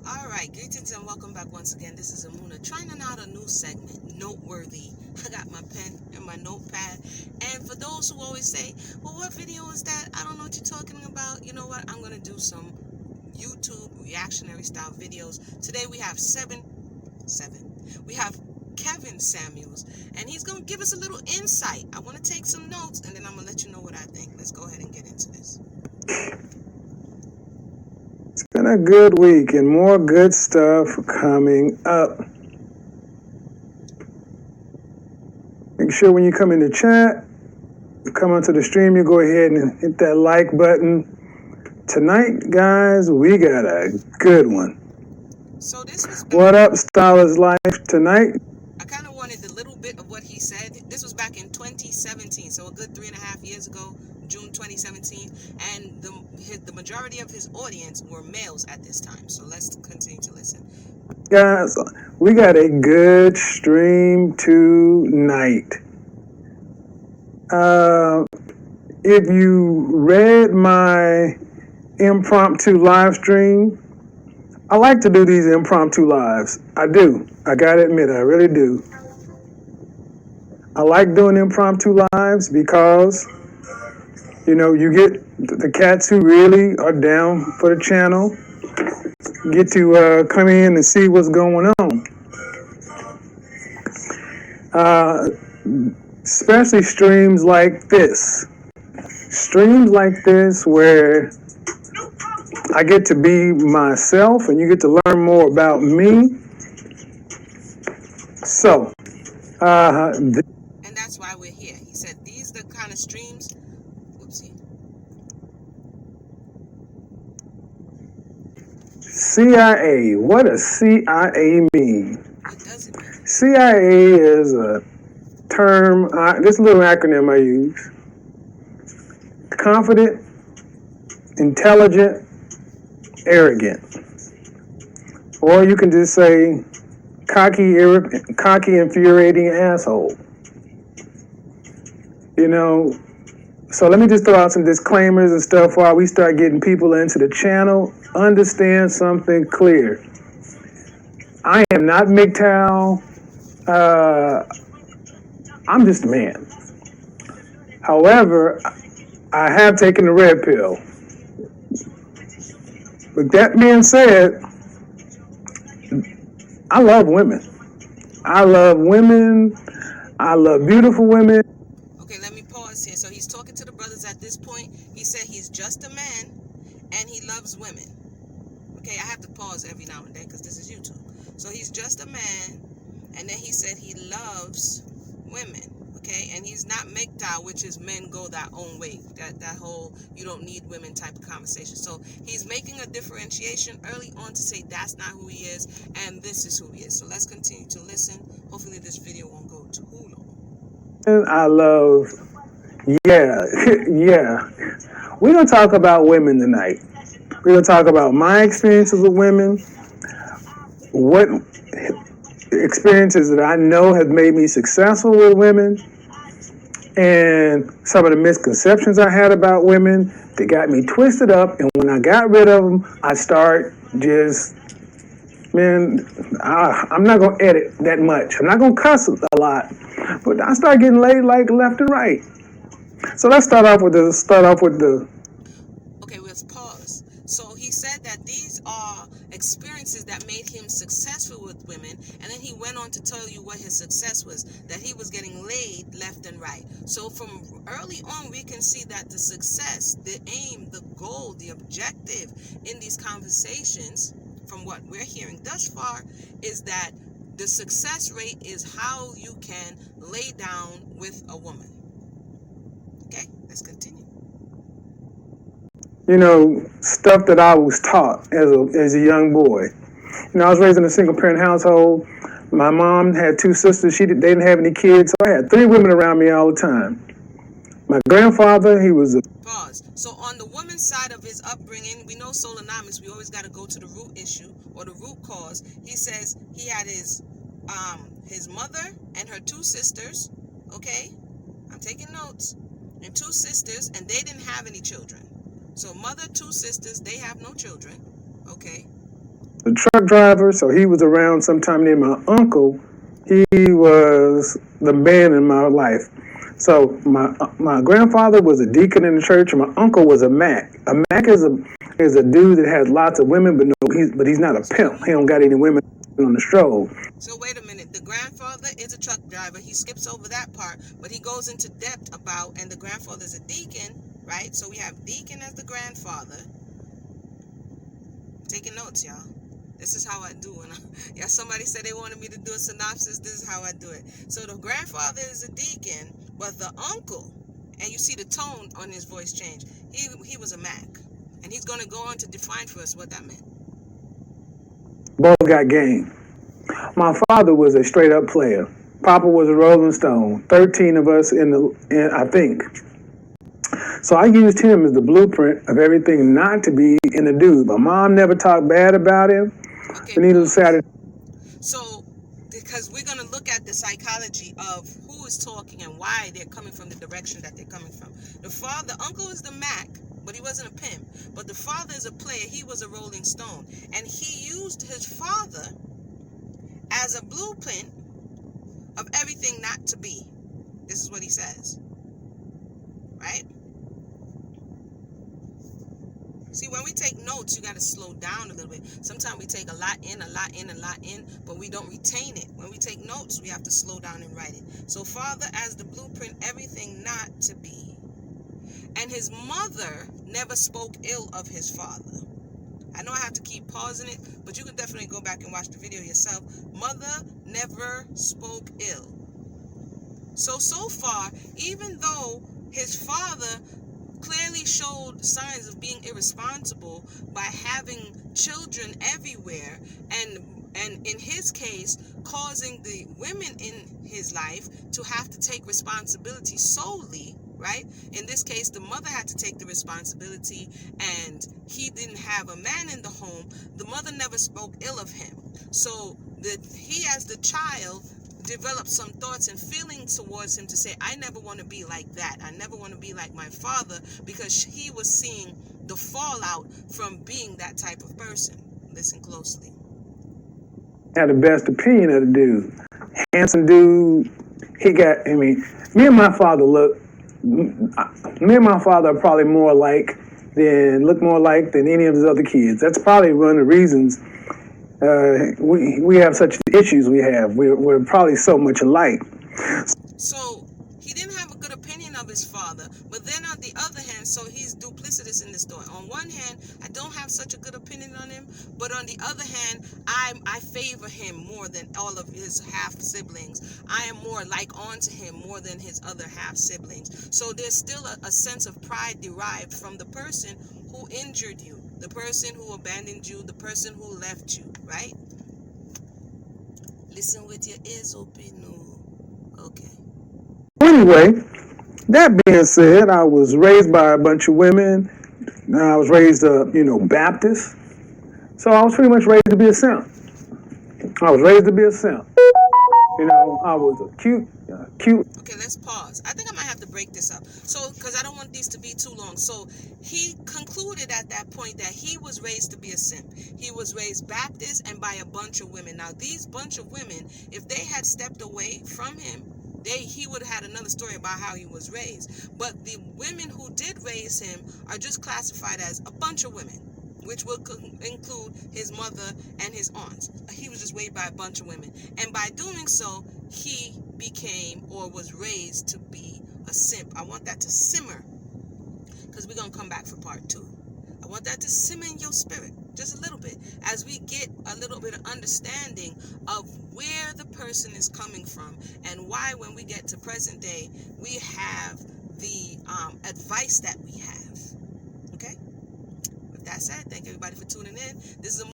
Alright, greetings and welcome back once again. This is Amuna trying out a new segment, Noteworthy. I got my pen and my notepad. And for those who always say, well, what video is that? I don't know what you're talking about. You know what? I'm going to do some YouTube reactionary style videos. Today we have we have Kevin Samuels, and he's going to give us a little insight. I want to take some notes, and then I'm going to let you know what I think. Let's go ahead and get into this. It's been a good week and more good stuff coming up. Make sure when you come in the chat, you come onto the stream, you go ahead and hit that like button. Tonight, guys, we got a good one. So this was What up, Stylist Life? Tonight, I kind of wanted a little bit of what he said. This was back in 2017, so a good 3.5 years ago, June 2017, and the majority of his audience were males at this time. So let's continue to listen. guys, we got a good stream tonight. If you read my impromptu live stream, I like to do these impromptu lives. I do. I gotta admit, I really do. I like doing impromptu lives because, you get the cats who really are down for the channel, get to come in and see what's going on. Especially streams like this. Streams like this where I get to be myself and you get to learn more about me. So, And that's why we're here. He said these are the kind of streams. Whoopsie. CIA. What does CIA mean? What does it mean? CIA is a term, this little acronym I use. Confident, intelligent, arrogant. Or you can just say cocky, infuriating asshole. So let me just throw out some disclaimers and stuff while we start getting people into the channel. Understand something clear. I am not MGTOW. I'm just a man. However, I have taken the red pill. With that being said, I love women. I love women. I love beautiful women. Okay, let me pause here. So he's talking to the brothers at this point. He said he's just a man and he loves women. Okay, I have to pause every now and then because this is YouTube. So he's just a man, and then he said he loves women. Okay, and he's not MGTOW, which is men go their own way. That whole you don't need women type of conversation. So he's making a differentiation early on to say that's not who he is and this is who he is. So let's continue to listen. Hopefully this video won't go too long. I love, yeah. We're going to talk about women tonight. We're going to talk about my experiences with women, what experiences that I know have made me successful with women, and some of the misconceptions I had about women that got me twisted up. And when I got rid of them, I start just, I'm not going to edit that much. I'm not going to cuss a lot, but I start getting laid like left and right. So let's start off with the. Okay, let's pause. So he said that these are experiences that made him successful with women, and then he went on to tell you what his success was, that he was getting laid left and right. So from early on, we can see that the success, the aim, the goal, the objective in these conversations, from what we're hearing thus far, is that the success rate is how you can lay down with a woman. Okay, let's continue. Stuff that I was taught as a young boy. I was raised in a single parent household. My mom had two sisters. They didn't have any kids, so I had 3 women around me all the time. My grandfather, he was a... Pause. So on the woman's side of his upbringing, we know Soul Anonymous, we always got to go to the root issue or the root cause. He says he had his mother and her 2 sisters, okay? I'm taking notes. And 2 sisters, and they didn't have any children. So mother, 2 sisters, they have no children, okay? a truck driver, so he was around sometime. Then my uncle, he was the man in my life. So my grandfather was a deacon in the church, and my uncle was a Mac. A Mac is a dude that has lots of women, but he's not a pimp. He don't got any women on the stroll. So wait a minute. The grandfather is a truck driver. He skips over that part, but he goes into depth about, and the grandfather is a deacon, right? So we have deacon as the grandfather. Taking notes, y'all. This is how I do it. Yeah, somebody said they wanted me to do a synopsis. This is how I do it. So the grandfather is a deacon, but the uncle, and you see the tone on his voice change. He was a Mac, and he's going to go on to define for us what that meant. Both got game. My father was a straight up player. Papa was a Rolling Stone. 13 of us I think. So I used him as the blueprint of everything not to be in a dude. My mom never talked bad about him. Okay. And neither said. So, because we're going to look at the psychology of who is talking and why they're coming from the direction that they're coming from. The uncle is the Mac, but he wasn't a pimp. But the father is a player. He was a Rolling Stone. And he used his father as a blueprint of everything not to be. This is what he says. Right? See, when we take notes, you got to slow down a little bit. Sometimes we take a lot in, but we don't retain it. When we take notes, we have to slow down and write it. So father as the blueprint, everything not to be. And his mother never spoke ill of his father. I know I have to keep pausing it, but you can definitely go back and watch the video yourself. Mother never spoke ill. So far, even though his father clearly showed signs of being irresponsible by having children everywhere, and in his case causing the women in his life to have to take responsibility solely, right? In this case, the mother had to take the responsibility, and he didn't have a man in the home. The mother never spoke ill of him. So he as the child developed some thoughts and feelings towards him to say, I never want to be like that. I never want to be like my father, because he was seeing the fallout from being that type of person. Listen closely. Had the best opinion of the dude. Handsome dude. Me and my father are probably look more alike than any of his other kids. That's probably one of the reasons we have such issues we have. We're probably so much alike. So he didn't have a good opinion of his father, but then on the other hand, so he's duplicitous in this story. On one hand, I don't have such a good opinion on him, but on the other hand, I favor him more than all of his half siblings. I am more onto him more than his other half siblings. So there's still a sense of pride derived from the person who injured you, the person who abandoned you, the person who left you, right? Listen with your ears open. Okay. Anyway, that being said, I was raised by a bunch of women. I was raised, Baptist. So I was pretty much raised to be a simp. I was a cute. Okay, let's pause. I think I might have to break this up. So, because I don't want these to be too long. So, he concluded at that point that he was raised to be a simp. He was raised Baptist and by a bunch of women. Now, these bunch of women, if they had stepped away from him, he would have had another story about how he was raised. But the women who did raise him are just classified as a bunch of women, which will include his mother and his aunts. He was just raised by a bunch of women. And by doing so, he became or was raised to be a simp. I want that to simmer, because we're going to come back for part 2. I want that to simmer in your spirit just a little bit as we get a little bit of understanding of where the person is coming from and why when we get to present day we have the advice that we have. Okay? With that said, thank everybody for tuning in. This is a